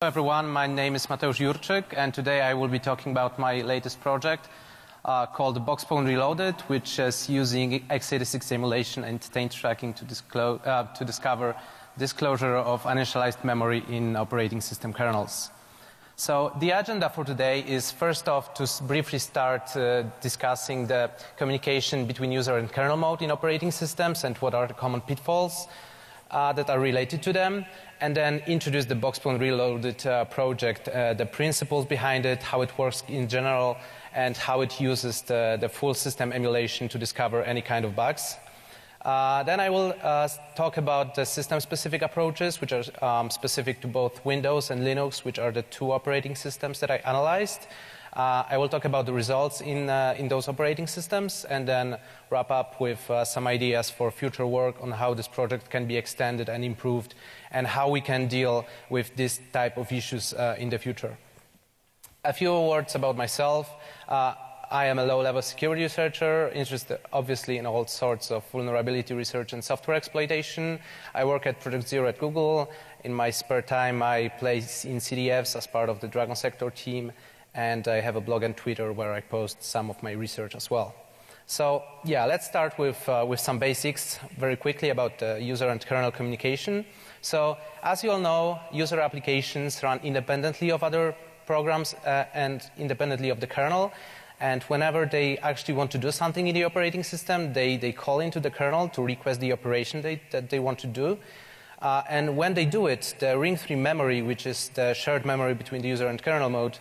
everyone, my name is Mateusz Jurczyk, and today I will be talking about my latest project called Bochspwn Reloaded, which is using x86 emulation and Taint tracking to discover disclosure of uninitialized memory in operating system kernels. So the agenda for today is first off to briefly start discussing the communication between user and kernel mode in operating systems and what are the common pitfalls that are related to them, and then introduce the Bochspwn Reloaded project, the principles behind it, how it works in general, and how it uses the full system emulation to discover any kind of bugs. Then I will talk about the system-specific approaches, which are specific to both Windows and Linux, which are the two operating systems that I analyzed. I will talk about the results in those operating systems, and then wrap up with some ideas for future work on how this project can be extended and improved, and how we can deal with this type of issues in the future. A few words about myself. I am a low-level security researcher, interested obviously in all sorts of vulnerability research and software exploitation. I work at Project Zero at Google. In my spare time, I play in CDFs as part of the Dragon Sector team, and I have a blog and Twitter where I post some of my research as well. So yeah, let's start with some basics very quickly about the user and kernel communication. So as you all know, user applications run independently of other programs and independently of the kernel. And whenever they actually want to do something in the operating system, they call into the kernel to request the operation that they want to do. And when they do it, the ring-3 memory, which is the shared memory between the user and kernel mode,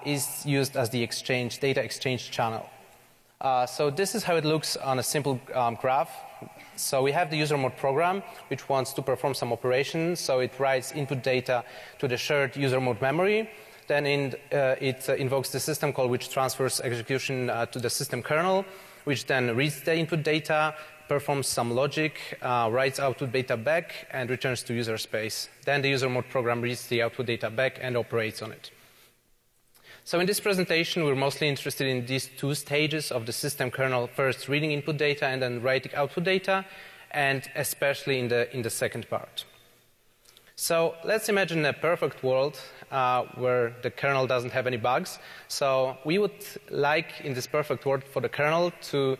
is used as the data exchange channel. So this is how it looks on a simple graph. So we have the user mode program, which wants to perform some operations. So it writes input data to the shared user mode memory. Then it invokes the system call, which transfers execution to the system kernel, which then reads the input data, performs some logic, writes output data back, and returns to user space. Then the user mode program reads the output data back and operates on it. So in this presentation, we're mostly interested in these two stages of the system kernel, first reading input data and then writing output data, and especially in the second part. So let's imagine a perfect world where the kernel doesn't have any bugs. So we would like, in this perfect world, for the kernel to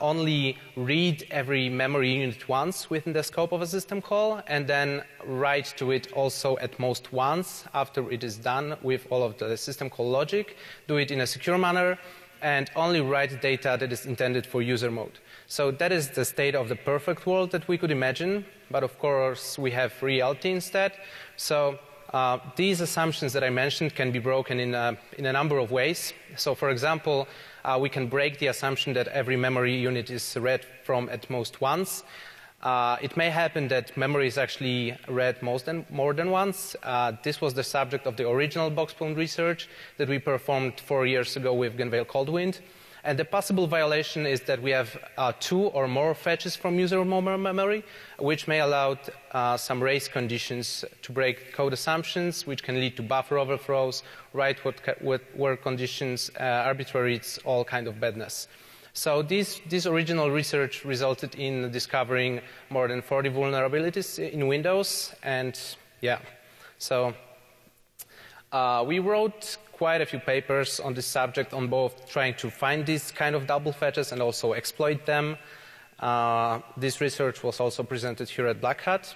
only read every memory unit once within the scope of a system call, and then write to it also at most once after it is done with all of the system call logic, do it in a secure manner, and only write data that is intended for user mode. So that is the state of the perfect world that we could imagine, but of course we have reality instead. So these assumptions that I mentioned can be broken in a number of ways. So for example, we can break the assumption that every memory unit is read from at most once. It may happen that memory is actually read more than once. This was the subject of the original Bochspwn research that we performed 4 years ago with Genvale Coldwind. And the possible violation is that we have 2 or more fetches from user memory, which may allow some race conditions to break code assumptions, which can lead to buffer overflows, write word conditions, arbitrary reads, all kind of badness. So this original research resulted in discovering more than 40 vulnerabilities in Windows, and yeah, so we wrote quite a few papers on this subject, on both trying to find these kind of double fetches and also exploit them. This research was also presented here at Black Hat.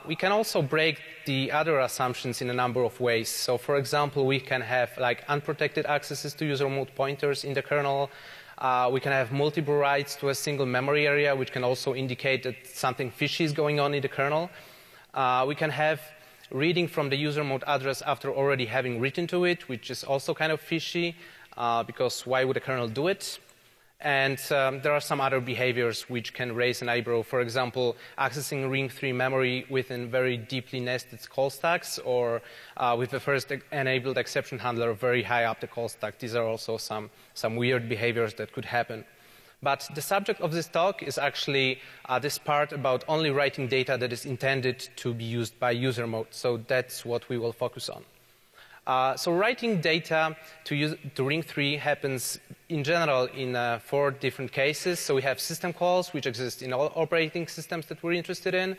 We can also break the other assumptions in a number of ways. So for example, we can have like unprotected accesses to user mode pointers in the kernel. We can have multiple writes to a single memory area, which can also indicate that something fishy is going on in the kernel. We can have reading from the user mode address after already having written to it, which is also kind of fishy, because why would a kernel do it? And there are some other behaviors which can raise an eyebrow. For example, accessing ring-3 memory within very deeply nested call stacks, or with the first enabled exception handler very high up the call stack. These are also some weird behaviors that could happen. But the subject of this talk is actually this part about only writing data that is intended to be used by user mode. So that's what we will focus on. So writing data to ring-3 happens in general in 4 different cases. So we have system calls, which exist in all operating systems that we're interested in.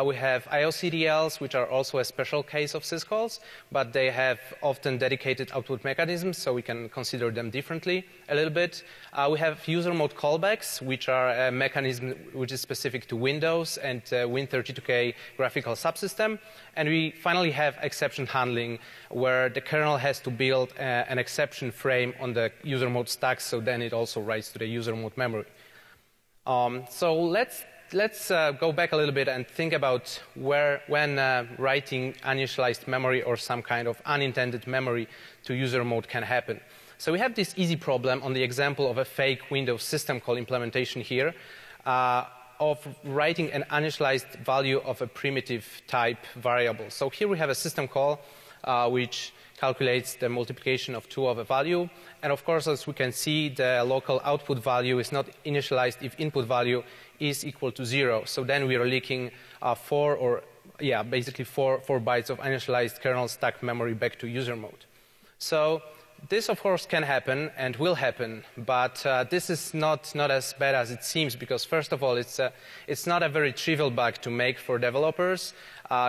We have IOCDLs, which are also a special case of syscalls, but they have often dedicated output mechanisms, so we can consider them differently a little bit. We have user mode callbacks, which are a mechanism which is specific to Windows and Win32K graphical subsystem. And we finally have exception handling, where the kernel has to build an exception frame on the user mode stack, so then it also writes to the user mode memory. So let's go back a little bit and think about when writing uninitialized memory or some kind of unintended memory to user mode can happen. So we have this easy problem on the example of a fake Windows system call implementation here of writing an uninitialized value of a primitive type variable. So here we have a system call which calculates the multiplication of 2 of a value. And of course, as we can see, the local output value is not initialized if input value is equal to 0. So then we are leaking basically four bytes of initialized kernel stack memory back to user mode. So this, of course, can happen and will happen, but this is not as bad as it seems, because first of all, it's not a very trivial bug to make for developers.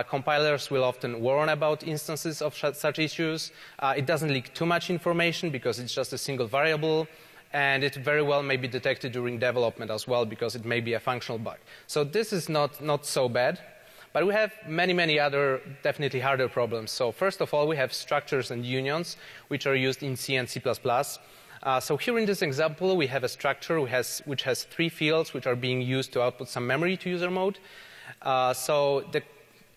Compilers will often warn about instances of such issues. It doesn't leak too much information because it's just a single variable, and it very well may be detected during development as well because it may be a functional bug. So this is not so bad. But we have many other definitely harder problems. So first of all, we have structures and unions, which are used in C and C++. So here in this example, we have a structure which has 3 fields which are being used to output some memory to user mode. So the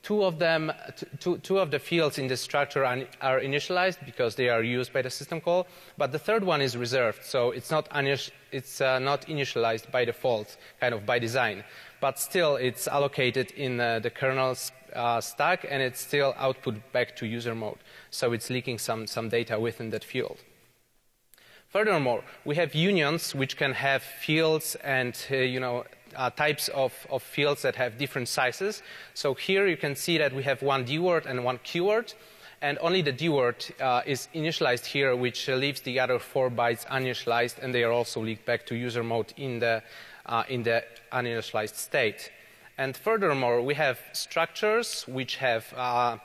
two of the fields in this structure are initialized because they are used by the system call, but the third one is reserved. So it's not initialized by default, kind of by design. But still, it's allocated in the kernel's stack, and it's still output back to user mode. So it's leaking some data within that field. Furthermore, we have unions which can have fields and types of fields that have different sizes. So here you can see that we have one D word and one Q word, and only the D word is initialized here, which leaves the other 4 bytes uninitialized, and they are also leaked back to user mode in the uninitialized state. And furthermore, we have structures which have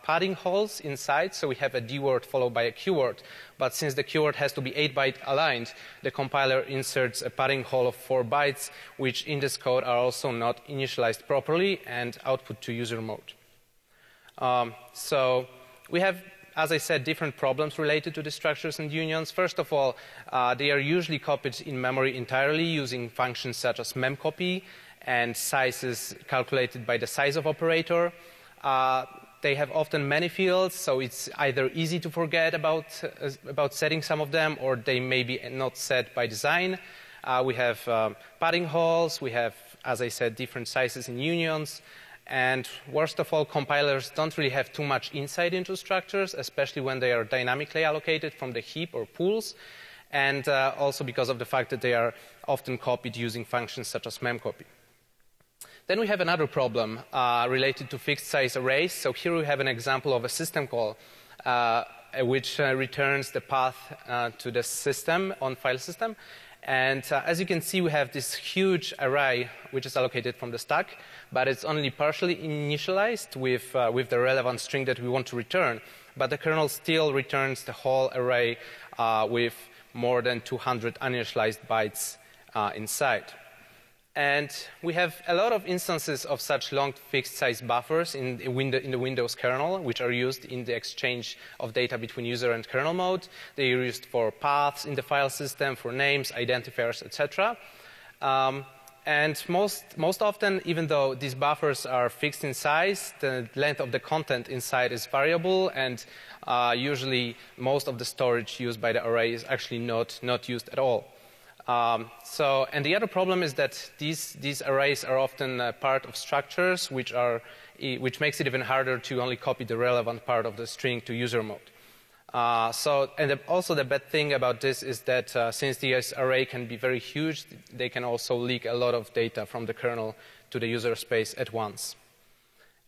padding holes inside. So we have a D word followed by a Q word. But since the Q word has to be 8-byte aligned, the compiler inserts a padding hole of 4 bytes, which in this code are also not initialized properly and output to user mode. So we have, as I said, different problems related to the structures and unions. First of all, they are usually copied in memory entirely using functions such as memcopy and sizes calculated by the size of operator. They have often many fields, so it's either easy to forget about setting some of them, or they may be not set by design. We have padding holes. We have, as I said, different sizes in unions. And worst of all, compilers don't really have too much insight into structures, especially when they are dynamically allocated from the heap or pools, and also because of the fact that they are often copied using functions such as memcopy. Then we have another problem related to fixed size arrays. So here we have an example of a system call which returns the path to the system on file system. And as you can see, we have this huge array which is allocated from the stack, but it's only partially initialized with the relevant string that we want to return. But the kernel still returns the whole array with more than 200 uninitialized bytes inside. And we have a lot of instances of such long fixed-size buffers in the Windows kernel, which are used in the exchange of data between user and kernel mode. They are used for paths in the file system, for names, identifiers, etc. And most often, even though these buffers are fixed in size, the length of the content inside is variable, and usually most of the storage used by the array is actually not used at all. And the other problem is that these arrays are often part of structures which makes it even harder to only copy the relevant part of the string to user mode. Also the bad thing about this is that since this array can be very huge, they can also leak a lot of data from the kernel to the user space at once.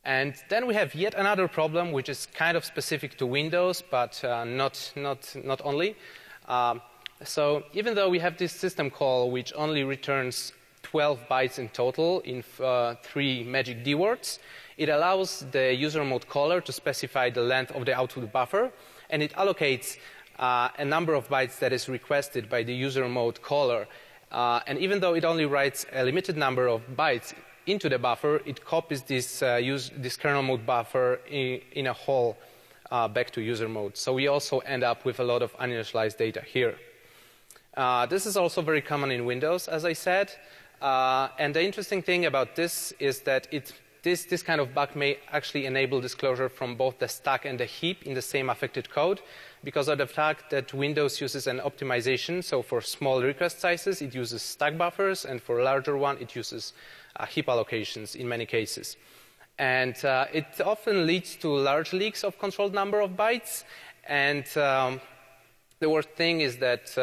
And then we have yet another problem which is kind of specific to Windows, but not only. So even though we have this system call which only returns 12 bytes in total in 3 magic D words, It allows the user mode caller to specify the length of the output buffer, and it allocates a number of bytes that is requested by the user mode caller. And even though it only writes a limited number of bytes into the buffer, it copies this kernel mode buffer in a whole back to user mode. So we also end up with a lot of uninitialized data here. This is also very common in Windows, as I said. And the interesting thing about this is that this kind of bug may actually enable disclosure from both the stack and the heap in the same affected code, because of the fact that Windows uses an optimization. So for small request sizes, it uses stack buffers, and for a larger one, it uses heap allocations in many cases. And it often leads to large leaks of controlled number of bytes. And the worst thing is that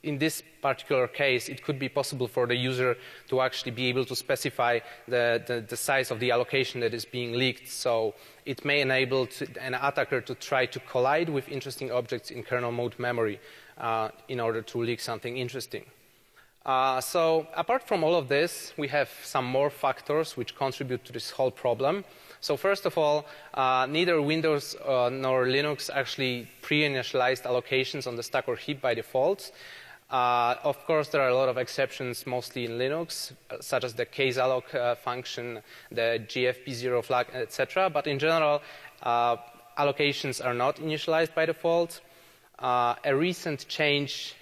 in this particular case, it could be possible for the user to actually be able to specify the size of the allocation that is being leaked. So it may enable an attacker to try to collide with interesting objects in kernel mode memory in order to leak something interesting. So apart from all of this, we have some more factors which contribute to this whole problem. So first of all, neither Windows nor Linux actually pre-initialized allocations on the stack or heap by default. Of course, there are a lot of exceptions, mostly in Linux, such as the casealloc function, the GFP0 flag, etc. But in general, allocations are not initialized by default. A recent change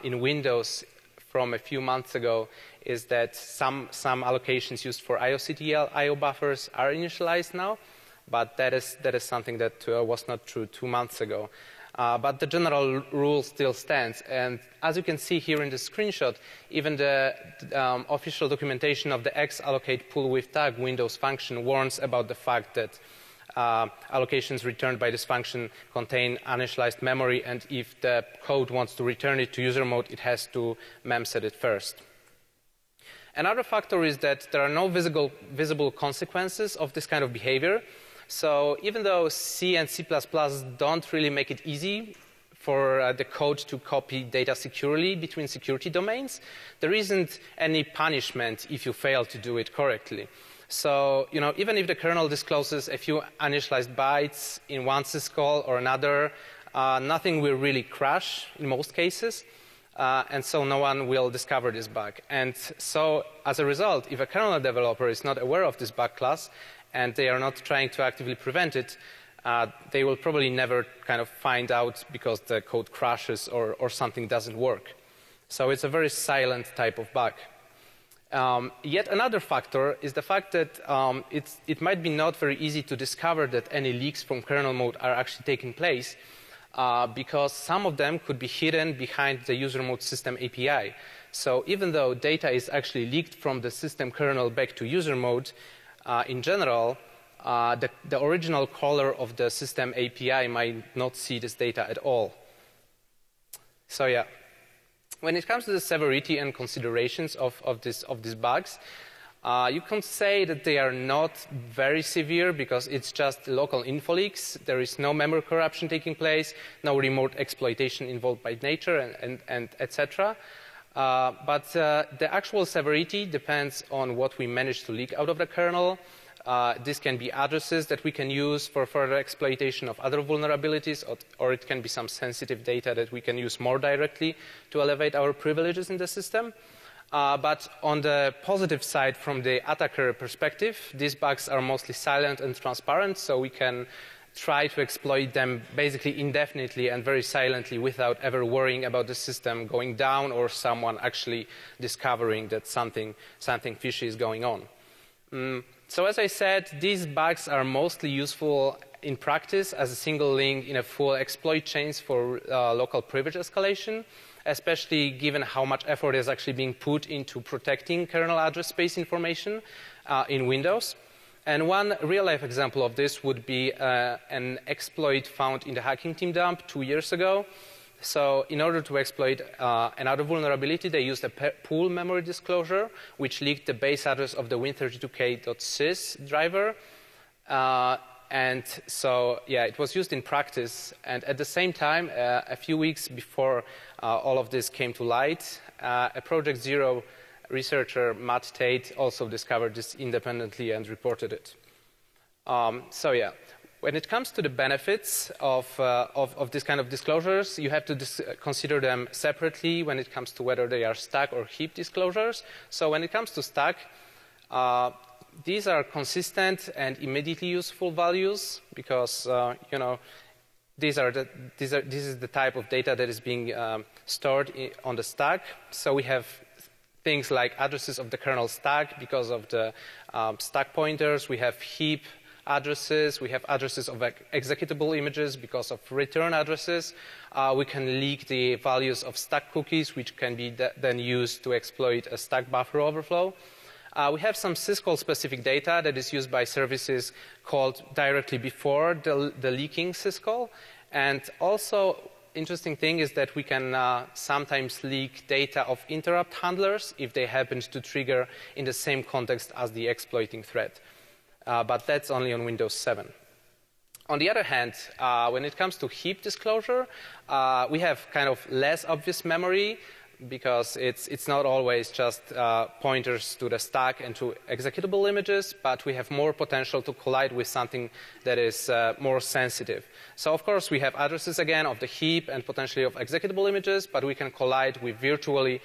in Windows from a few months ago is that some allocations used for IOCTL I/O buffers are initialized now, but that is something that was not true 2 months ago. But the general rule still stands. And as you can see here in the screenshot, even the official documentation of the xallocate pull with tag Windows function warns about the fact that allocations returned by this function contain uninitialized memory, and if the code wants to return it to user mode, it has to memset it first. Another factor is that there are no visible consequences of this kind of behavior. So even though C and C++ don't really make it easy for the code to copy data securely between security domains, there isn't any punishment if you fail to do it correctly. So, even if the kernel discloses a few uninitialized bytes in one syscall or another, nothing will really crash in most cases. And so no one will discover this bug. And so, as a result, if a kernel developer is not aware of this bug class, and they are not trying to actively prevent it, they will probably never kind of find out because the code crashes or something doesn't work. So it's a very silent type of bug. Yet another factor is the fact that it might be not very easy to discover that any leaks from kernel mode are actually taking place, because some of them could be hidden behind the user mode system API. So even though data is actually leaked from the system kernel back to user mode, in general, the original caller of the system API might not see this data at all. So yeah, when it comes to the severity and considerations of these bugs, you can say that they are not very severe because it's just local info leaks. There is no memory corruption taking place, no remote exploitation involved by nature, and etc. But the actual severity depends on what we manage to leak out of the kernel. This can be addresses that we can use for further exploitation of other vulnerabilities, or it can be some sensitive data that we can use more directly to elevate our privileges in the system. But on the positive side, from the attacker perspective, these bugs are mostly silent and transparent, so we can try to exploit them basically indefinitely and very silently without ever worrying about the system going down or someone actually discovering that something fishy is going on. So as I said, these bugs are mostly useful in practice as a single link in a full exploit chains for local privilege escalation, especially given how much effort is actually being put into protecting kernel address space information in Windows. And one real-life example of this would be an exploit found in the hacking team dump 2 years ago. So in order to exploit another vulnerability, they used a pool memory disclosure, which leaked the base address of the win32k.sys driver. And so, yeah, it was used in practice. And at the same time, a few weeks before all of this came to light, a Project Zero researcher Matt Tate also discovered this independently and reported it. So yeah, when it comes to the benefits of this kind of disclosures, you have to consider them separately when it comes to whether they are stack or heap disclosures. So when it comes to stack, these are consistent and immediately useful values because you know, this is the type of data that is being stored on the stack. So we have things like addresses of the kernel stack because of the stack pointers. We have heap addresses. We have addresses of executable images because of return addresses. We can leak the values of stack cookies, which can be then used to exploit a stack buffer overflow. We have some syscall-specific data that is used by services called directly before the leaking syscall. And also, interesting thing is that we can sometimes leak data of interrupt handlers if they happen to trigger in the same context as the exploiting thread. But that's only on Windows 7. On the other hand, when it comes to heap disclosure, we have kind of less obvious memory, because it's not always just pointers to the stack and to executable images, but we have more potential to collide with something that is more sensitive. So of course we have addresses again of the heap and potentially of executable images, but we can collide with virtually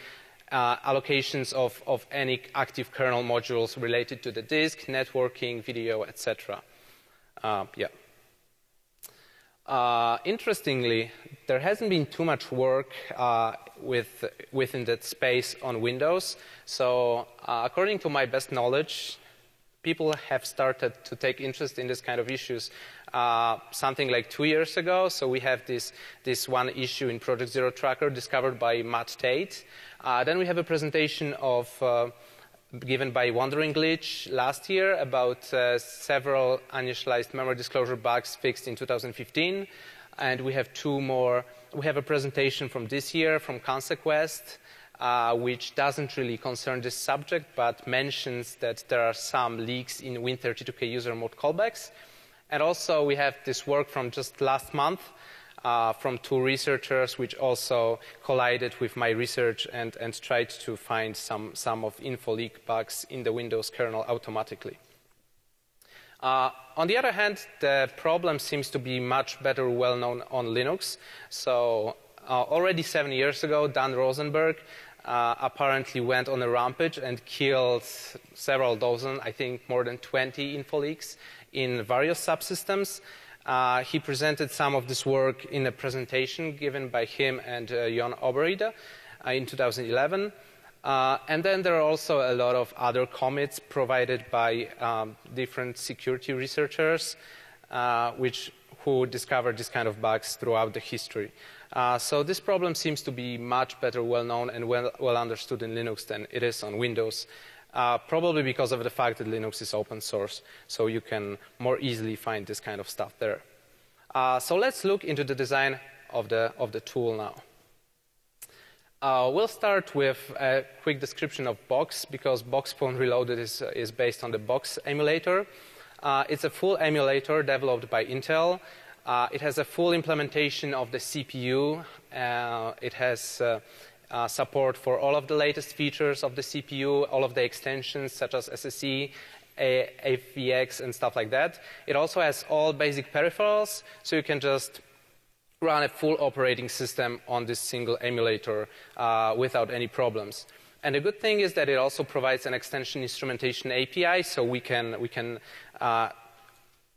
allocations of any active kernel modules related to the disk, networking, video, etc. Interestingly, there hasn't been too much work within that space on Windows. So according to my best knowledge, people have started to take interest in this kind of issues something like 2 years ago. So we have this one issue in Project Zero Tracker discovered by Matt Tate. Then we have a presentation given by Wandering Glitch last year about several uninitialized memory disclosure bugs fixed in 2015. And we have two more. We have a presentation from this year from Consequest, which doesn't really concern this subject, but mentions that there are some leaks in Win32k user mode callbacks. And also we have this work from just last month from two researchers, which also collided with my research and tried to find some of info leak bugs in the Windows kernel automatically. On the other hand, the problem seems to be much better well known on Linux. So already 7 years ago, Dan Rosenberg apparently went on a rampage and killed several dozen, I think more than 20 info leaks in various subsystems. He presented some of this work in a presentation given by him and Jon Oberide in 2011. And then there are also a lot of other commits provided by different security researchers who discovered this kind of bugs throughout the history. So this problem seems to be much better well known and well understood in Linux than it is on Windows. Probably because of the fact that Linux is open source, so you can more easily find this kind of stuff there. So let's look into the design of the tool now. We'll start with a quick description of Box, because Bochspwn Reloaded is based on the Box emulator. It's a full emulator developed by Intel. It has a full implementation of the CPU. It has support for all of the latest features of the CPU, all of the extensions such as SSE, AVX, and stuff like that. It also has all basic peripherals, so you can just run a full operating system on this single emulator without any problems. And the good thing is that it also provides an extension instrumentation API, so we can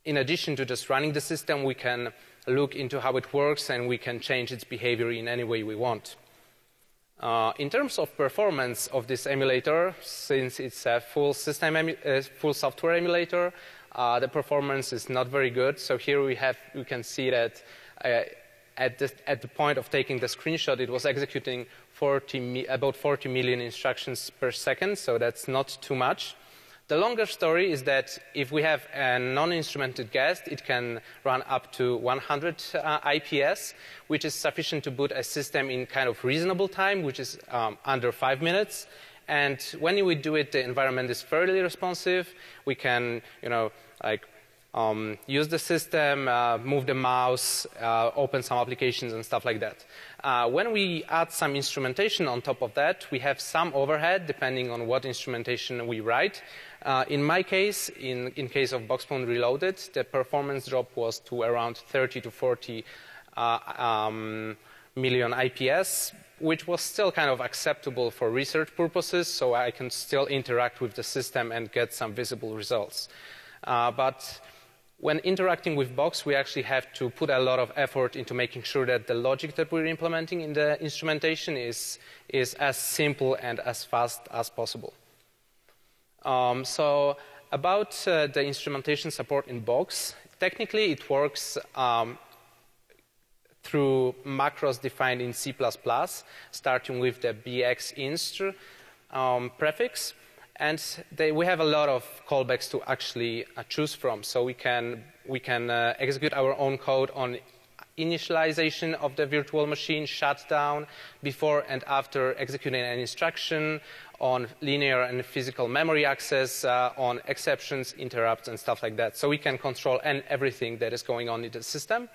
in addition to just running the system, we can look into how it works and we can change its behavior in any way we want. In terms of performance of this emulator, since it's a full software emulator, the performance is not very good. So here we can see that at the point of taking the screenshot, it was executing about 40 million instructions per second, so that's not too much. The longer story is that if we have a non-instrumented guest, it can run up to 100 IPS, which is sufficient to boot a system in kind of reasonable time, which is under 5 minutes. And when we do it, the environment is fairly responsive. We can, use the system, move the mouse, open some applications and stuff like that. When we add some instrumentation on top of that, we have some overhead depending on what instrumentation we write. In my case, in case of Bochspwn Reloaded, the performance drop was to around 30 to 40 million IPS, which was still kind of acceptable for research purposes, so I can still interact with the system and get some visible results. But when interacting with Box, we actually have to put a lot of effort into making sure that the logic that we're implementing in the instrumentation is as simple and as fast as possible. So about the instrumentation support in Box, technically it works through macros defined in C++, starting with the bxinst prefix. And we have a lot of callbacks to actually choose from. So we can execute our own code on initialization of the virtual machine, shutdown, before and after executing an instruction, on linear and physical memory access, on exceptions, interrupts, and stuff like that. So we can control everything that is going on in the system.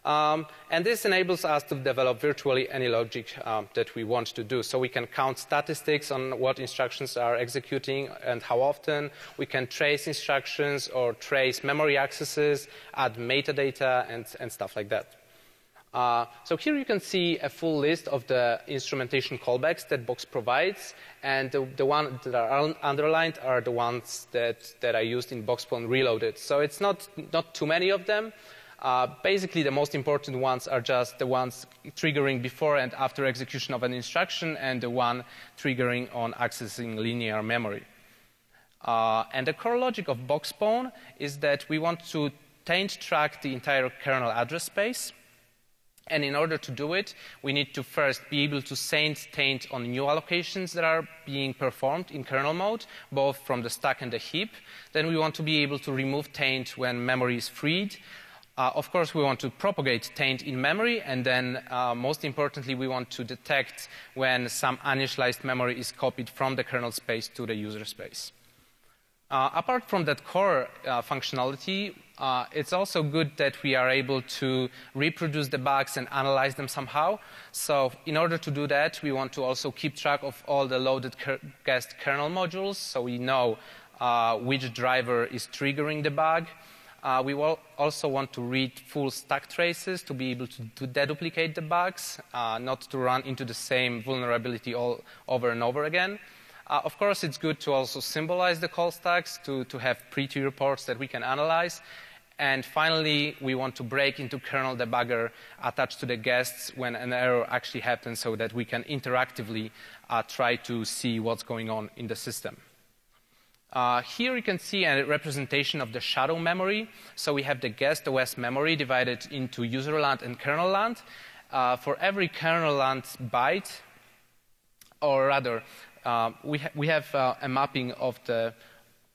And this enables us to develop virtually any logic that we want to do. So we can count statistics on what instructions are executing and how often. We can trace instructions or trace memory accesses, add metadata, and stuff like that. So here you can see a full list of the instrumentation callbacks that Box provides. And the ones that are underlined are the ones that I used in Bochspwn Reloaded. So it's not too many of them. Basically, the most important ones are just the ones triggering before and after execution of an instruction and the one triggering on accessing linear memory. And the core logic of Bochspwn is that we want to taint track the entire kernel address space. And in order to do it, we need to first be able to send taint on new allocations that are being performed in kernel mode, both from the stack and the heap. Then we want to be able to remove taint when memory is freed. Of course, we want to propagate taint in memory, and then most importantly, we want to detect when some uninitialized memory is copied from the kernel space to the user space. Apart from that core functionality, it's also good that we are able to reproduce the bugs and analyze them somehow. So in order to do that, we want to also keep track of all the loaded guest kernel modules, so we know which driver is triggering the bug. We will also want to read full stack traces to be able to deduplicate the bugs, not to run into the same vulnerability all over and over again. Of course, it's good to also symbolize the call stacks to have pretty reports that we can analyze. And finally, we want to break into kernel debugger attached to the guests when an error actually happens so that we can interactively try to see what's going on in the system. Here you can see a representation of the shadow memory. So we have the guest OS memory divided into user land and kernel land. For every kernel land byte, or rather, we have a mapping of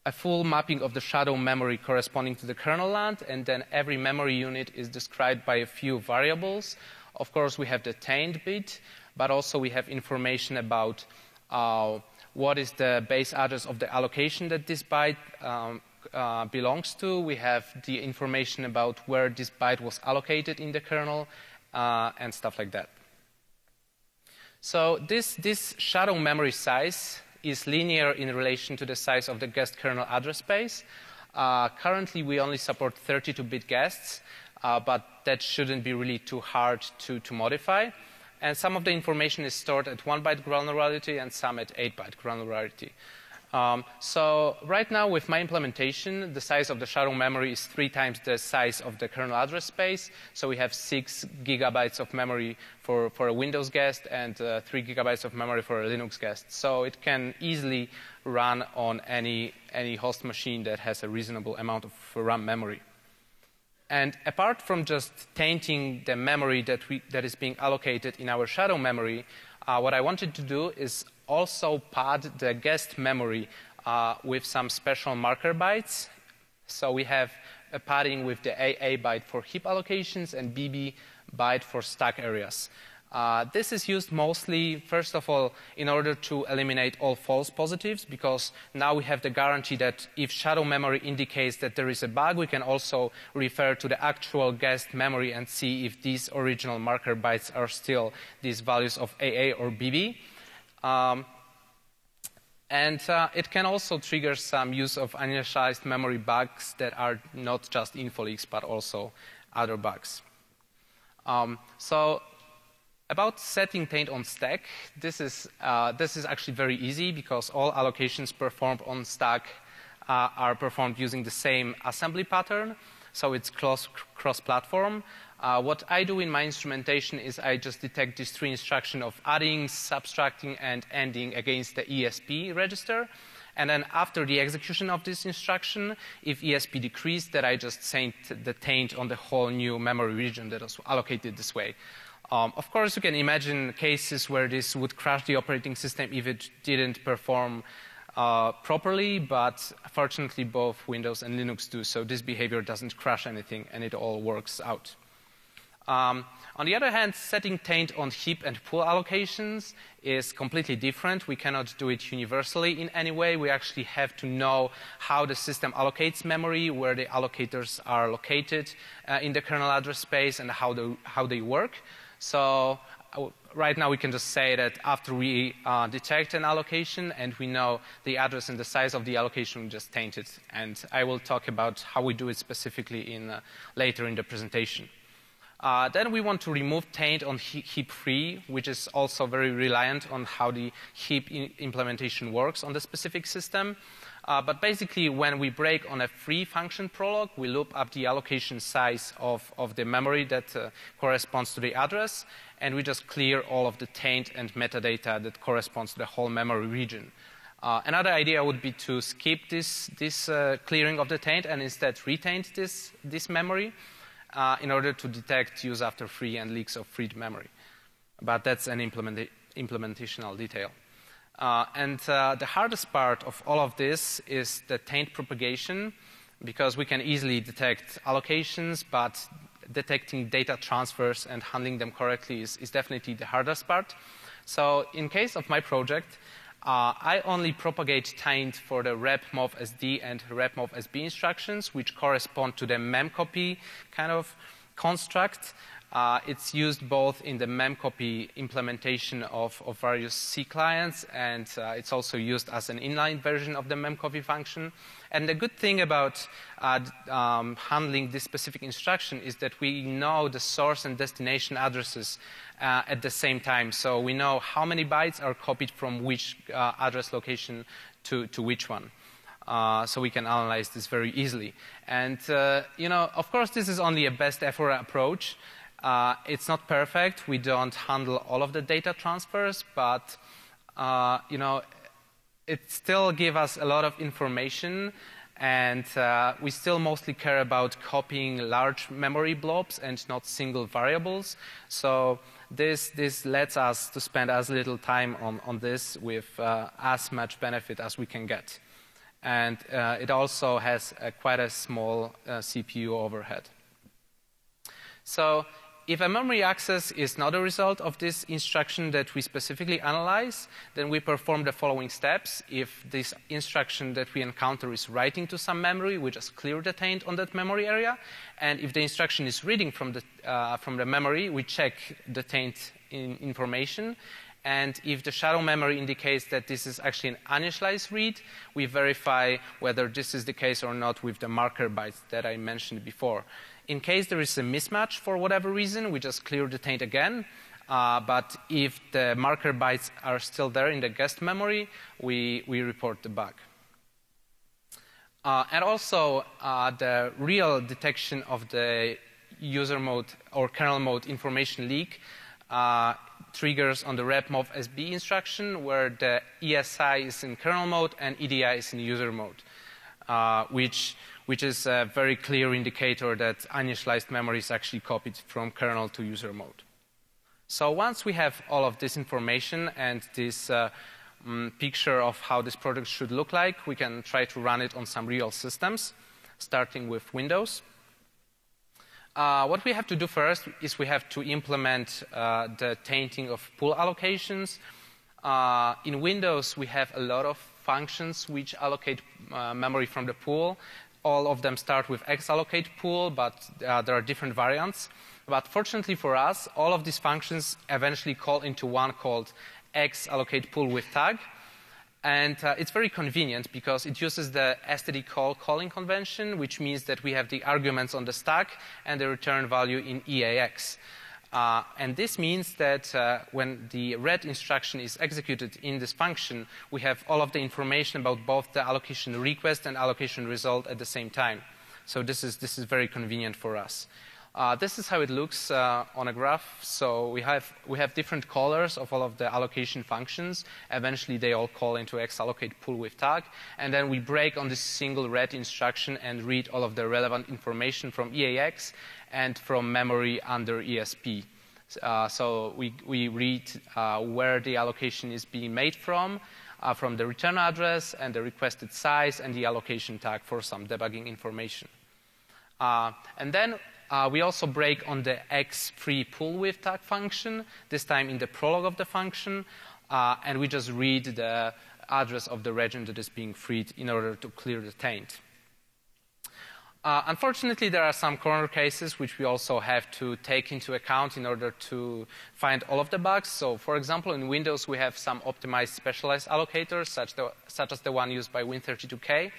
a full mapping of the shadow memory corresponding to the kernel land, and then every memory unit is described by a few variables. Of course, we have the taint bit, but also we have information about what is the base address of the allocation that this byte belongs to. We have the information about where this byte was allocated in the kernel and stuff like that. So this shadow memory size is linear in relation to the size of the guest kernel address space. Currently, we only support 32-bit guests, but that shouldn't be really too hard to modify. And some of the information is stored at 1-byte granularity and some at 8-byte granularity. So right now, with my implementation, the size of the shadow memory is 3 times the size of the kernel address space. So we have 6 gigabytes of memory for a Windows guest and 3 gigabytes of memory for a Linux guest. So it can easily run on any host machine that has a reasonable amount of RAM memory. And apart from just tainting the memory that is being allocated in our shadow memory, what I wanted to do is also pad the guest memory with some special marker bytes. So we have a padding with the AA byte for heap allocations and BB byte for stack areas. This is used mostly, first of all, in order to eliminate all false positives, because now we have the guarantee that if shadow memory indicates that there is a bug, we can also refer to the actual guessed memory and see if these original marker bytes are still these values of AA or BB. It can also trigger some use of uninitialized memory bugs that are not just info leaks, but also other bugs. So about setting Taint on stack, this is actually very easy because all allocations performed on stack are performed using the same assembly pattern, so it's cross-platform. What I do in my instrumentation is I just detect these three instructions of adding, subtracting, and ending against the ESP register. And then after the execution of this instruction, if ESP decreased, then I just send the Taint on the whole new memory region that was allocated this way. Of course, you can imagine cases where this would crash the operating system if it didn't perform properly, but fortunately both Windows and Linux do, so this behavior doesn't crash anything and it all works out. On the other hand, setting Taint on heap and pool allocations is completely different. We cannot do it universally in any way. We actually have to know how the system allocates memory, where the allocators are located in the kernel address space, and how they work. So right now we can just say that after we detect an allocation and we know the address and the size of the allocation, we just taint it. And I will talk about how we do it specifically later in the presentation. Then we want to remove Taint on heap free, which is also very reliant on how the heap implementation works on the specific system. But basically, when we break on a free function prolog, we loop up the allocation size of the memory that corresponds to the address, and we just clear all of the Taint and metadata that corresponds to the whole memory region. Another idea would be to skip this clearing of the Taint and instead retaint this memory in order to detect use after free and leaks of freed memory. But that's an implementational detail. The hardest part of all of this is the Taint propagation, because we can easily detect allocations, but detecting data transfers and handling them correctly is definitely the hardest part. So in case of my project, I only propagate Taint for the rep-mov-sd and rep-mov-sb instructions, which correspond to the memcopy kind of construct. It's used both in the memcopy implementation of various C clients, and it's also used as an inline version of the memcopy function. And the good thing about handling this specific instruction is that we know the source and destination addresses at the same time. So we know how many bytes are copied from which address location to which one. So we can analyze this very easily. And, of course, this is only a best effort approach. It's not perfect. We don't handle all of the data transfers, but it still gives us a lot of information, and we still mostly care about copying large memory blobs and not single variables. So this lets us to spend as little time on this with as much benefit as we can get. And it also has quite a small CPU overhead. So if a memory access is not a result of this instruction that we specifically analyze, then we perform the following steps. If this instruction that we encounter is writing to some memory, we just clear the Taint on that memory area. And if the instruction is reading from the memory, we check the Taint information. And if the shadow memory indicates that this is actually an uninitialized read, we verify whether this is the case or not with the marker bytes that I mentioned before. In case there is a mismatch for whatever reason, we just clear the Taint again. But if the marker bytes are still there in the guest memory, we report the bug. And also, the real detection of the user mode or kernel mode information leak triggers on the rep-mov-sb instruction, where the ESI is in kernel mode and EDI is in user mode, which is a very clear indicator that uninitialized memory is actually copied from kernel to user mode. So once we have all of this information and this picture of how this product should look like, we can try to run it on some real systems, starting with Windows. What we have to do first is we have to implement the tainting of pool allocations. In Windows, we have a lot of functions which allocate memory from the pool. All of them start with xallocate pool, but there are different variants. But fortunately for us, all of these functions eventually call into one called xallocate pool with tag. And it's very convenient because it uses the std call calling convention, which means that we have the arguments on the stack and the return value in EAX. And this means that when the read instruction is executed in this function, we have all of the information about both the allocation request and allocation result at the same time. So this is very convenient for us. This is how it looks on a graph. So we have different callers of all of the allocation functions. Eventually, they all call into xallocate pool with tag. And then we break on this single read instruction and read all of the relevant information from EAX and from memory under ESP. So we read where the allocation is being made from the return address and the requested size and the allocation tag for some debugging information. And then we also break on the x-free pool with tag function, this time in the prologue of the function, and we just read the address of the region that is being freed in order to clear the taint. Unfortunately, there are some corner cases which we also have to take into account in order to find all of the bugs. So, for example, in Windows, we have some optimized specialized allocators, such as the one used by Win32K.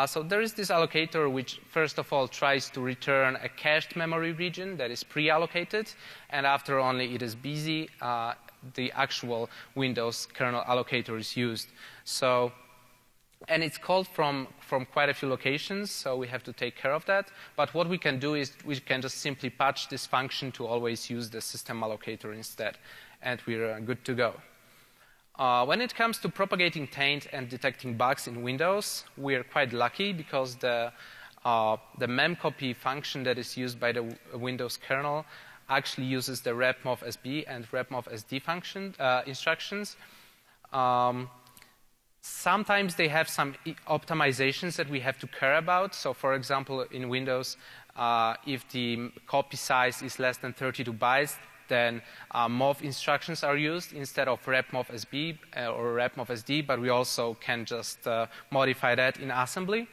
So there is this allocator which, first of all, tries to return a cached memory region that is pre-allocated, and after only it is busy, the actual Windows kernel allocator is used. So, and it's called from quite a few locations, so we have to take care of that. But what we can do is we can just simply patch this function to always use the system allocator instead, and we're good to go. When it comes to propagating taint and detecting bugs in Windows, we are quite lucky because the memcopy function that is used by the Windows kernel actually uses the repmovsb and repmovsd function instructions. Sometimes they have some optimizations that we have to care about. So, for example, in Windows, if the copy size is less than 32 bytes, then mov instructions are used instead of repmovsb or repmovsd, but we also can just modify that in assembly.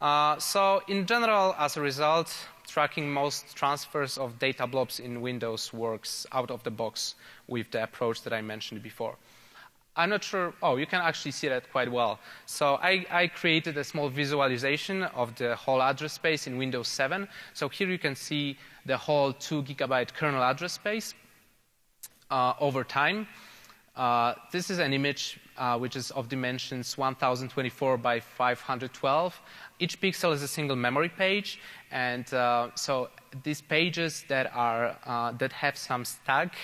So in general, as a result, tracking most transfers of data blobs in Windows works out of the box with the approach that I mentioned before. I'm not sure. Oh, you can actually see that quite well. So I created a small visualization of the whole address space in Windows 7. So here you can see the whole 2 GB kernel address space over time. This is an image which is of dimensions 1024 by 512. Each pixel is a single memory page, and so these pages that have some stack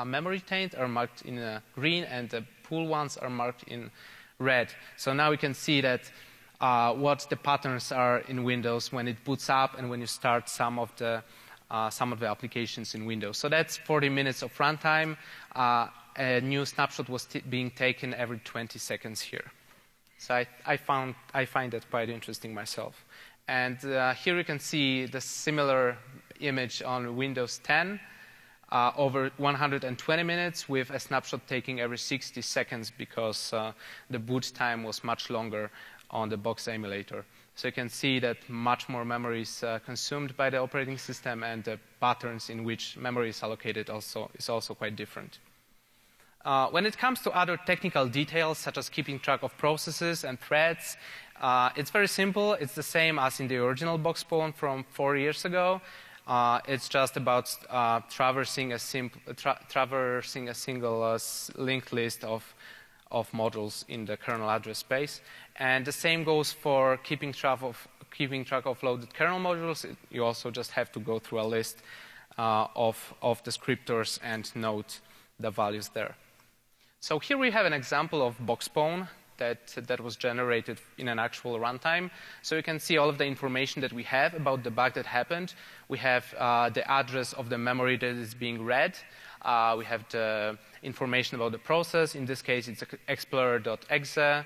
memory taint are marked in green, and the pool ones are marked in red. So now we can see that what the patterns are in Windows when it boots up and when you start some of the applications in Windows. So that's 40 minutes of runtime. A new snapshot was being taken every 20 seconds here. So I find that quite interesting myself. And here you can see the similar image on Windows 10, over 120 minutes with a snapshot taking every 60 seconds because the boot time was much longer on the box emulator. So you can see that much more memory is consumed by the operating system, and the patterns in which memory is allocated is also quite different. When it comes to other technical details, such as keeping track of processes and threads, it's very simple. It's the same as in the original Bochspwn from 4 years ago. It's just about traversing a single linked list of modules in the kernel address space. And the same goes for keeping track of loaded kernel modules. You also just have to go through a list of descriptors and note the values there. So here we have an example of Bochspwn that was generated in an actual runtime. So you can see all of the information that we have about the bug that happened. We have the address of the memory that is being read. We have the information about the process. In this case, it's explorer.exe.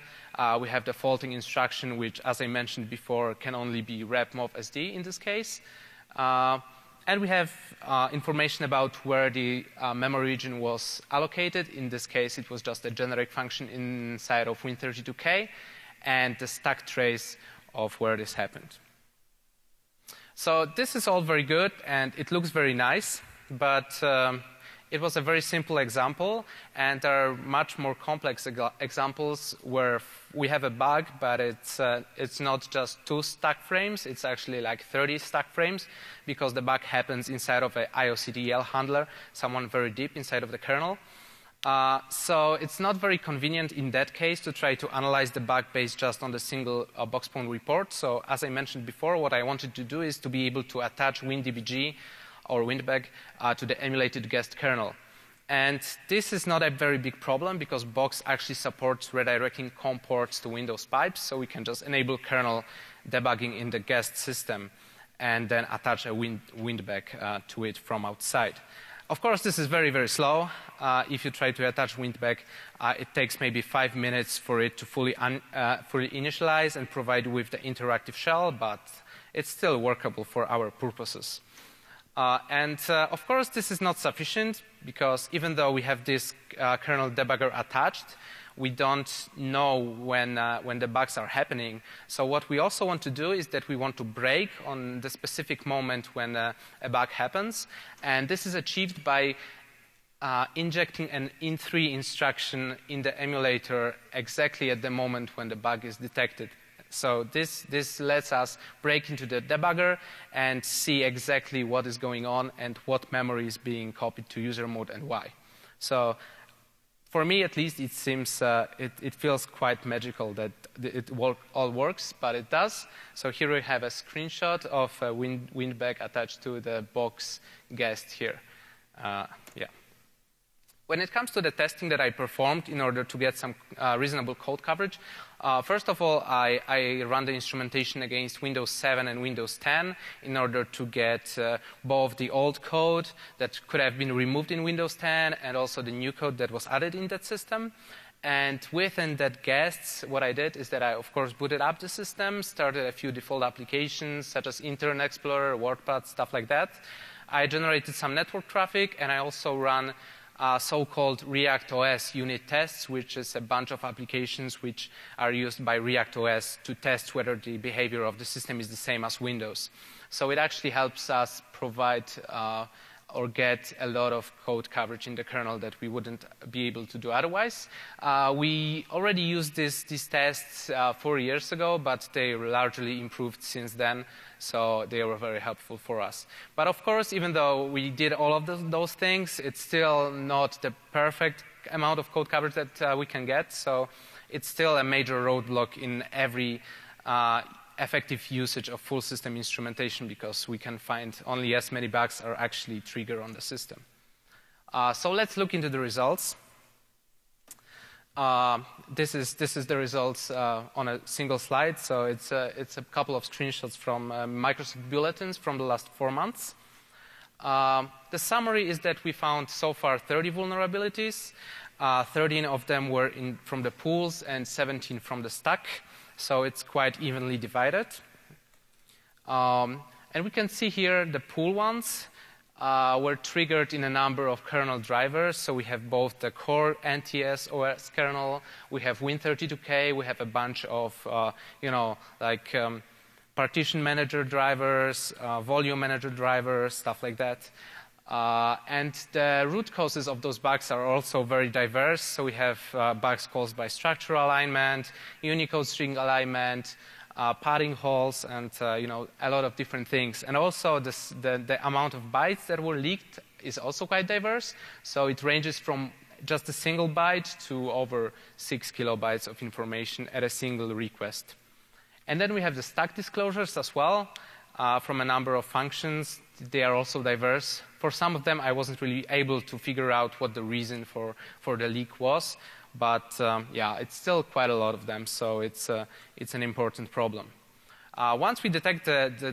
We have the faulting instruction, which, as I mentioned before, can only be repmovsd in this case. And we have information about where the memory region was allocated. In this case, it was just a generic function inside of Win32K, and the stack trace of where this happened. So this is all very good, and it looks very nice, but it was a very simple example, and there are much more complex examples where we have a bug, but it's not just 2 stack frames, it's actually like 30 stack frames, because the bug happens inside of an IOCDL handler, someone very deep inside of the kernel. So it's not very convenient in that case to try to analyze the bug based just on the single Bochspwn report. So as I mentioned before, what I wanted to do is to be able to attach WinDBG or WinBag to the emulated guest kernel. And this is not a very big problem because Box actually supports redirecting COM ports to Windows pipes, so we can just enable kernel debugging in the guest system and then attach a WinBag to it from outside. Of course, this is very, very slow. If you try to attach WinBag, it takes maybe 5 minutes for it to fully initialize and provide with the interactive shell, but it's still workable for our purposes. Of course, this is not sufficient because even though we have this kernel debugger attached, we don't know when the bugs are happening. So what we also want to do is that we want to break on the specific moment when a bug happens. And this is achieved by injecting an in3 instruction in the emulator exactly at the moment when the bug is detected. So this lets us break into the debugger and see exactly what is going on and what memory is being copied to user mode and why. So for me, at least, it seems it feels quite magical that it all works, but it does. So here we have a screenshot of a WinBag attached to the Box guest here. Yeah. When it comes to the testing that I performed in order to get some reasonable code coverage, first of all, I run the instrumentation against Windows 7 and Windows 10 in order to get both the old code that could have been removed in Windows 10 and also the new code that was added in that system. And within that guests, what I did is that I, of course, booted up the system, started a few default applications such as Internet Explorer, WordPad, stuff like that. I generated some network traffic, and I also ran so-called React OS unit tests, which is a bunch of applications which are used by React OS to test whether the behavior of the system is the same as Windows. So it actually helps us provide or get a lot of code coverage in the kernel that we wouldn't be able to do otherwise. We already used these tests 4 years ago, but they largely improved since then, so they were very helpful for us. But of course, even though we did all of those things, it's still not the perfect amount of code coverage that we can get, so it's still a major roadblock in every effective usage of full system instrumentation because we can find only as many bugs are actually triggered on the system. So let's look into the results. This is the results on a single slide. So it's a couple of screenshots from Microsoft bulletins from the last 4 months. The summary is that we found so far 30 vulnerabilities. 13 of them were from the pools and 17 from the stack. So it's quite evenly divided. And we can see here the pool ones were triggered in a number of kernel drivers. So we have both the core NTS OS kernel, we have Win32K, we have a bunch of, partition manager drivers, volume manager drivers, stuff like that. And the root causes of those bugs are also very diverse. So we have bugs caused by structural alignment, Unicode string alignment, padding holes, and a lot of different things. And also the amount of bytes that were leaked is also quite diverse. So it ranges from just a single byte to over 6 kilobytes of information at a single request. And then we have the stack disclosures as well from a number of functions. They are also diverse. For some of them, I wasn't really able to figure out what the reason for the leak was. But yeah, it's still quite a lot of them, so it's an important problem. Once we detect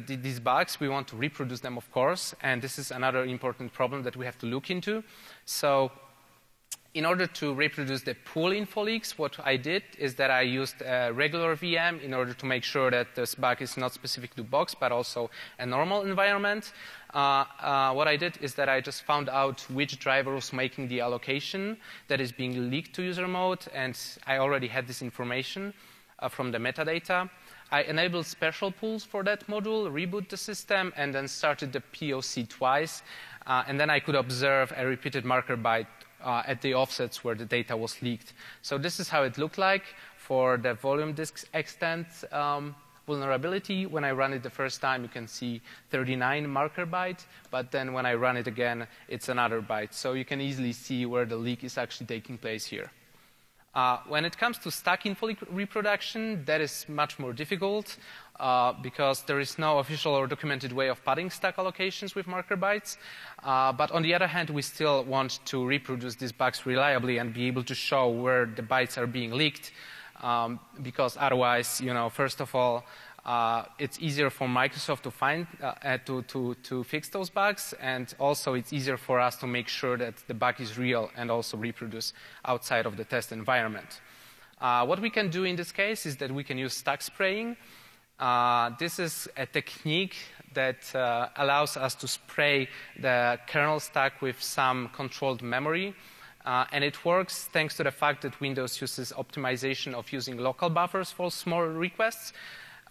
these bugs, we want to reproduce them, of course. And this is another important problem that we have to look into. So In order to reproduce the pool info leaks, what I did is that I used a regular VM in order to make sure that this bug is not specific to Box, but also a normal environment. What I did is that I just found out which driver was making the allocation that is being leaked to user mode, and I already had this information from the metadata. I enabled special pools for that module, reboot the system, and then started the POC twice. And then I could observe a repeated marker byte at the offsets where the data was leaked. So this is how it looked like for the volume disk extent vulnerability. When I run it the first time, you can see 39 marker byte, but then when I run it again, it's another byte. So you can easily see where the leak is actually taking place here. When it comes to stack info leak reproduction, that is much more difficult because there is no official or documented way of padding stack allocations with marker bytes. But on the other hand, we still want to reproduce these bugs reliably and be able to show where the bytes are being leaked, because otherwise, first of all, it's easier for Microsoft to find to fix those bugs, and also it's easier for us to make sure that the bug is real and also reproduce outside of the test environment. What we can do in this case is that we can use stack spraying. This is a technique that allows us to spray the kernel stack with some controlled memory. And it works thanks to the fact that Windows uses optimization of using local buffers for small requests.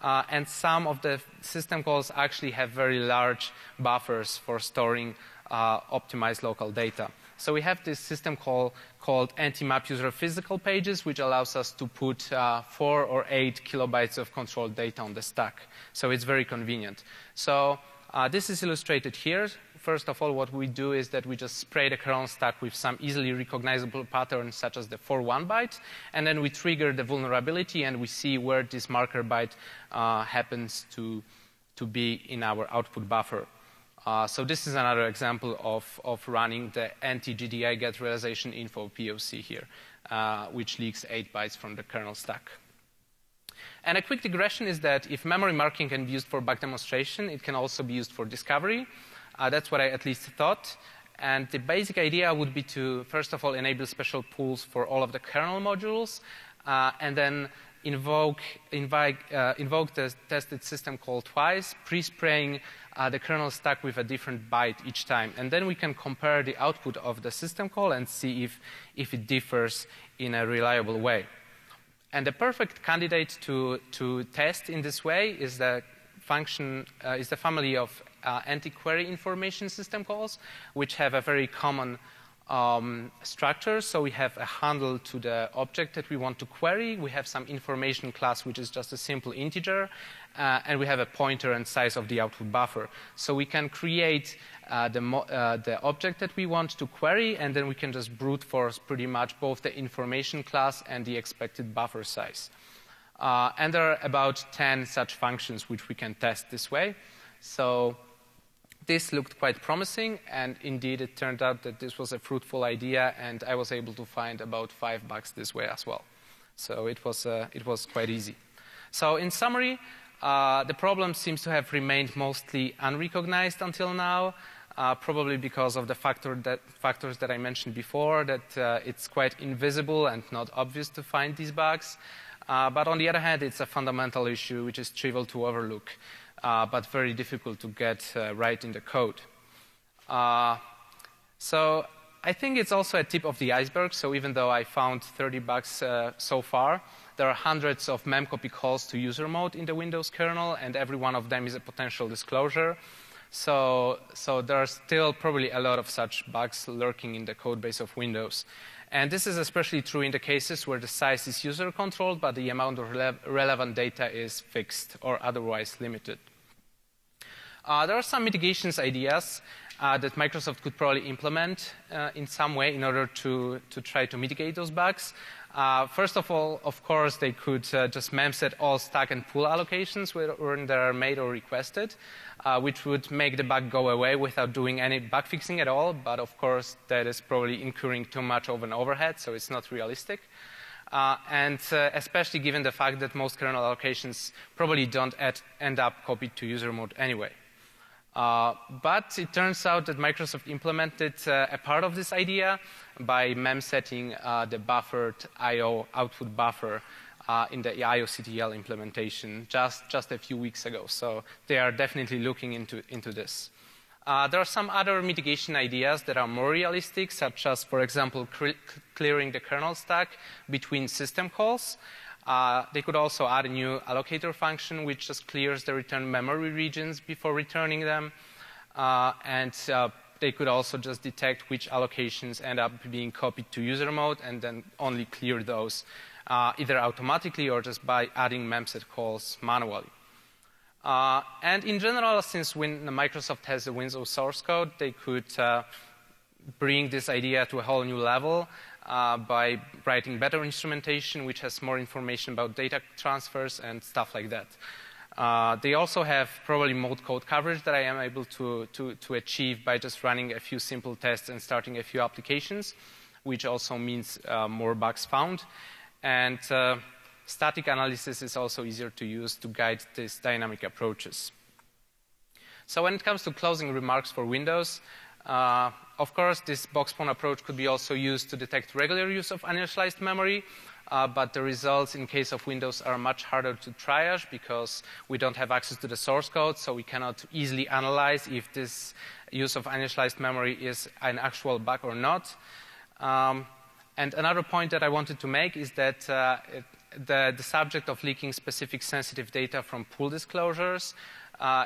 And some of the system calls actually have very large buffers for storing optimized local data. So we have this system call called anti-map user physical pages, which allows us to put 4 or 8 kilobytes of controlled data on the stack. So it's very convenient. So this is illustrated here. First of all, what we do is that we just spray the kernel stack with some easily recognizable patterns, such as the 4.1 byte, and then we trigger the vulnerability, and we see where this marker byte happens to be in our output buffer. So this is another example of running the anti-GDI get realization info POC here, which leaks 8 bytes from the kernel stack. And a quick digression is that if memory marking can be used for bug demonstration, it can also be used for discovery. That's what I at least thought. And the basic idea would be to, first of all, enable special pools for all of the kernel modules, and then invoke the tested system call twice, pre-spraying the kernel stack with a different byte each time. And then we can compare the output of the system call and see if it differs in a reliable way. And the perfect candidate to test in this way is the family of anti-query information system calls, which have a very common structure. So we have a handle to the object that we want to query. We have some information class, which is just a simple integer. And we have a pointer and size of the output buffer. So we can create the object that we want to query, and then we can just brute force pretty much both the information class and the expected buffer size. And there are about 10 such functions which we can test this way. So this looked quite promising, and indeed it turned out that this was a fruitful idea, and I was able to find about 5 bugs this way as well. So it was quite easy. So in summary, the problem seems to have remained mostly unrecognized until now, probably because of the factors that I mentioned before, that it's quite invisible and not obvious to find these bugs. But on the other hand, it's a fundamental issue which is trivial to overlook, but very difficult to get right in the code. So I think it's also a tip of the iceberg. So even though I found 30 bugs so far, there are hundreds of memcopy calls to user mode in the Windows kernel, and every one of them is a potential disclosure. So there are still probably a lot of such bugs lurking in the code base of Windows. And this is especially true in the cases where the size is user-controlled, but the amount of relevant data is fixed or otherwise limited. There are some mitigations ideas that Microsoft could probably implement in some way in order to try to mitigate those bugs. First of all, of course, they could just memset all stack and pool allocations when they are made or requested, which would make the bug go away without doing any bug fixing at all. But of course, that is probably incurring too much of an overhead, so it's not realistic. And especially given the fact that most kernel allocations probably don't end up copied to user mode anyway. But it turns out that Microsoft implemented a part of this idea by mem-setting the buffered I/O output buffer in the IOCTL implementation just a few weeks ago. So they are definitely looking into this. There are some other mitigation ideas that are more realistic, such as, for example, clearing the kernel stack between system calls. They could also add a new allocator function which just clears the return memory regions before returning them. And they could also just detect which allocations end up being copied to user mode and then only clear those, either automatically or just by adding memset calls manually. And in general, since Microsoft has a Windows source code, they could bring this idea to a whole new level by writing better instrumentation, which has more information about data transfers and stuff like that. They also have probably mode code coverage that I am able to achieve by just running a few simple tests and starting a few applications, which also means more bugs found. And static analysis is also easier to use to guide these dynamic approaches. So when it comes to closing remarks for Windows, of course, this Bochspwn approach could be also used to detect regular use of uninitialized memory, but the results in case of Windows are much harder to triage because we don't have access to the source code, so we cannot easily analyze if this use of uninitialized memory is an actual bug or not. And another point that I wanted to make is that the subject of leaking specific sensitive data from pull disclosures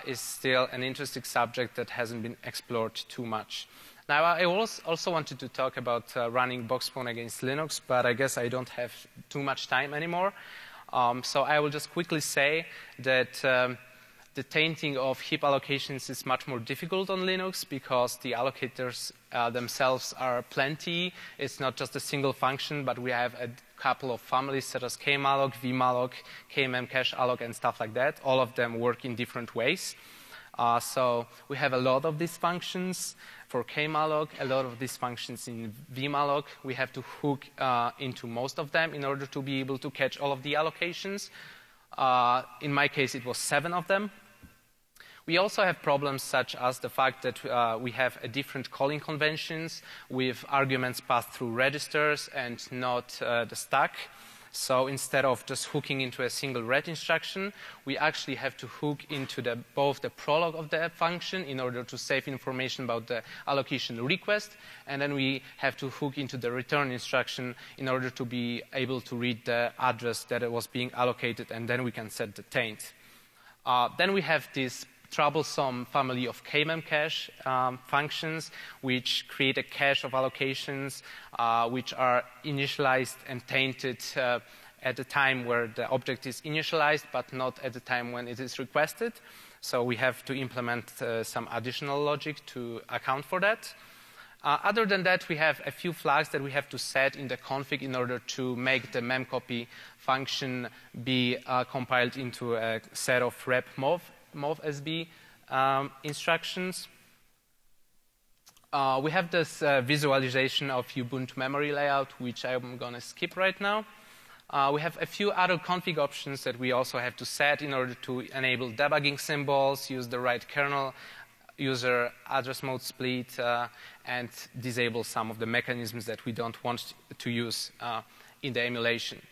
is still an interesting subject that hasn't been explored too much. Now, I also wanted to talk about running Bochspwn against Linux, but I guess I don't have too much time anymore. So I will just quickly say that the tainting of heap allocations is much more difficult on Linux because the allocators themselves are plenty. It's not just a single function, but we have a couple of families such as kmalloc, vmalloc, kmemcachealloc, and stuff like that. All of them work in different ways. So we have a lot of these functions for kmalloc, a lot of these functions in vmalloc. We have to hook into most of them in order to be able to catch all of the allocations. In my case, it was 7 of them. We also have problems such as the fact that we have a different calling conventions with arguments passed through registers and not the stack. So instead of just hooking into a single read instruction, we actually have to hook into both the prologue of the function in order to save information about the allocation request, and then we have to hook into the return instruction in order to be able to read the address that it was being allocated, and then we can set the taint. Then we have this troublesome family of kmemcache functions, which create a cache of allocations which are initialized and tainted at the time where the object is initialized, but not at the time when it is requested. So we have to implement some additional logic to account for that. Other than that, we have a few flags that we have to set in the config in order to make the memcopy function be compiled into a set of repmov.sb instructions. We have this visualization of Ubuntu memory layout, which I'm going to skip right now. We have a few other config options that we also have to set in order to enable debugging symbols, use the right kernel user address mode split, and disable some of the mechanisms that we don't want to use in the emulation.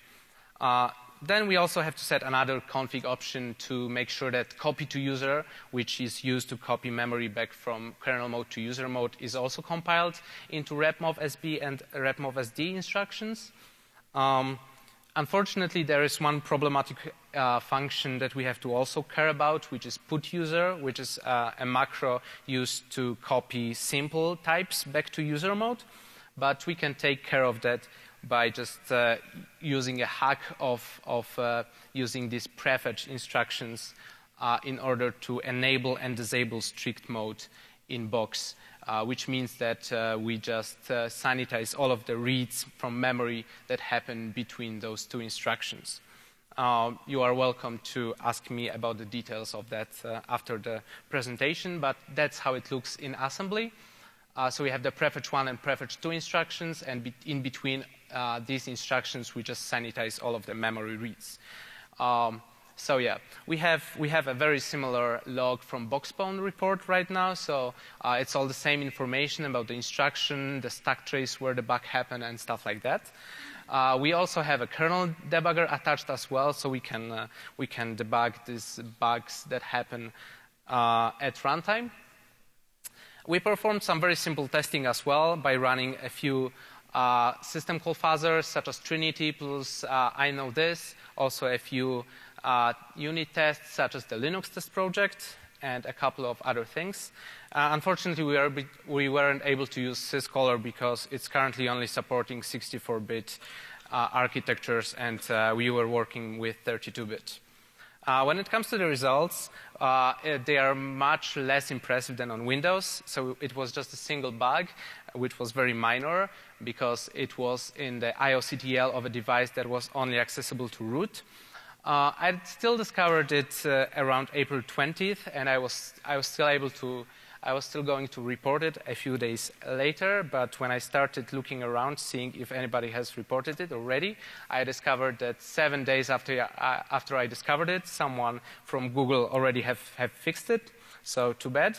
Then we also have to set another config option to make sure that copy to user, which is used to copy memory back from kernel mode to user mode, is also compiled into repmov.sb and repmov.sd instructions. Unfortunately, there is one problematic function that we have to also care about, which is putuser, which is a macro used to copy simple types back to user mode. But we can take care of that by just using a hack of using these prefetch instructions in order to enable and disable strict mode in Box, which means that we just sanitize all of the reads from memory that happen between those two instructions. You are welcome to ask me about the details of that after the presentation, but that's how it looks in assembly. So we have the prefetch 1 and prefetch 2 instructions, and in between these instructions, we just sanitize all of the memory reads. So yeah, we have a very similar log from Bochspwn report right now. So it's all the same information about the instruction, the stack trace where the bug happened, and stuff like that. We also have a kernel debugger attached as well, so we can debug these bugs that happen at runtime. We performed some very simple testing as well by running a few system call fuzzers such as Trinity plus I know this, also a few unit tests such as the Linux test project, and a couple of other things. Unfortunately, we weren't able to use syscaller because it's currently only supporting 64-bit architectures, and we were working with 32-bit. When it comes to the results, they are much less impressive than on Windows. So it was just a single bug, which was very minor because it was in the IOCTL of a device that was only accessible to root. I still discovered it around April 20th, and I was still going to report it a few days later, but when I started looking around, seeing if anybody has reported it already, I discovered that 7 days after I discovered it, someone from Google already have fixed it, so too bad.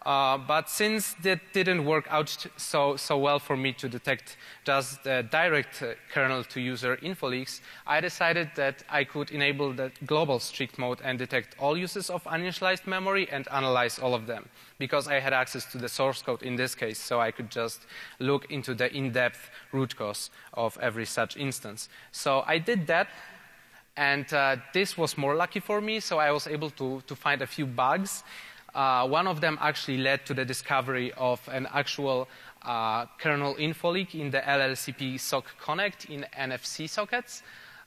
But since that didn't work out so well for me to detect just the direct kernel to user info leaks, I decided that I could enable the global strict mode and detect all uses of uninitialized memory and analyze all of them, because I had access to the source code in this case, so I could just look into the in-depth root cause of every such instance. So I did that, and this was more lucky for me, so I was able to find a few bugs. One of them actually led to the discovery of an actual kernel info leak in the LLCP sock connect in NFC sockets.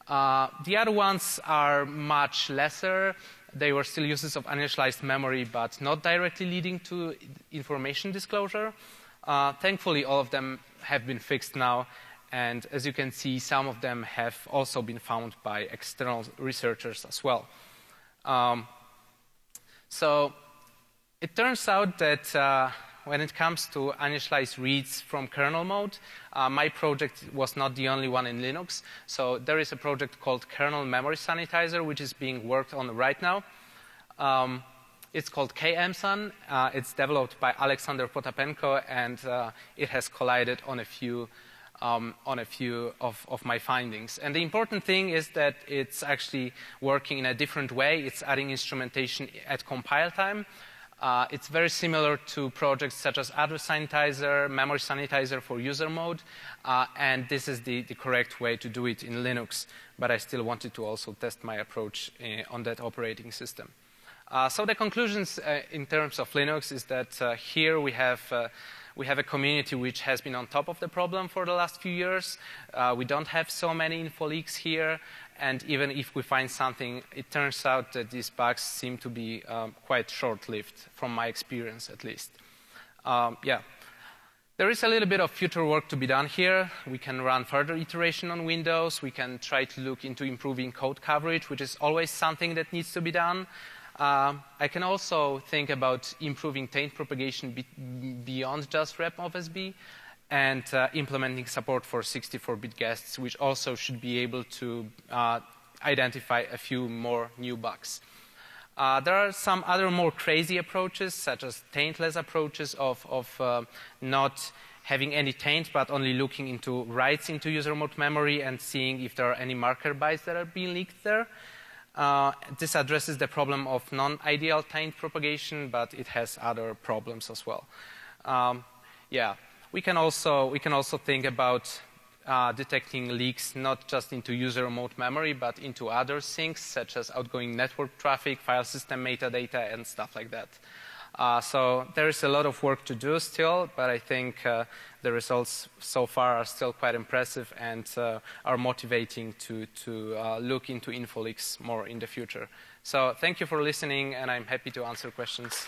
The other ones are much lesser. They were still uses of uninitialized memory, but not directly leading to information disclosure. Thankfully, all of them have been fixed now. And as you can see, some of them have also been found by external researchers as well. So it turns out that when it comes to uninitialized reads from kernel mode, my project was not the only one in Linux. So there is a project called Kernel Memory Sanitizer, which is being worked on right now. It's called KMSAN. It's developed by Alexander Potapenko, and it has collided on a few of my findings. And the important thing is that it's actually working in a different way. It's adding instrumentation at compile time. It's very similar to projects such as Address Sanitizer, Memory Sanitizer for user mode, and this is the correct way to do it in Linux, but I still wanted to also test my approach on that operating system. So the conclusions in terms of Linux is that here we have a community which has been on top of the problem for the last few years. We don't have so many info leaks here. And even if we find something, it turns out that these bugs seem to be quite short-lived, from my experience at least. Yeah. There is a little bit of future work to be done here. We can run further iteration on Windows. We can try to look into improving code coverage, which is always something that needs to be done. I can also think about improving taint propagation beyond just rep of SB, and implementing support for 64-bit guests, which also should be able to identify a few more new bugs. There are some other more crazy approaches, such as taintless approaches of not having any taint, but only looking into writes into user mode memory and seeing if there are any marker bytes that are being leaked there. This addresses the problem of non-ideal taint propagation, but it has other problems as well. Yeah. We can also think about detecting leaks not just into user mode memory, but into other things, such as outgoing network traffic, file system metadata, and stuff like that. So there is a lot of work to do still, but I think the results so far are still quite impressive and are motivating to look into info leaks more in the future. So thank you for listening, and I'm happy to answer questions.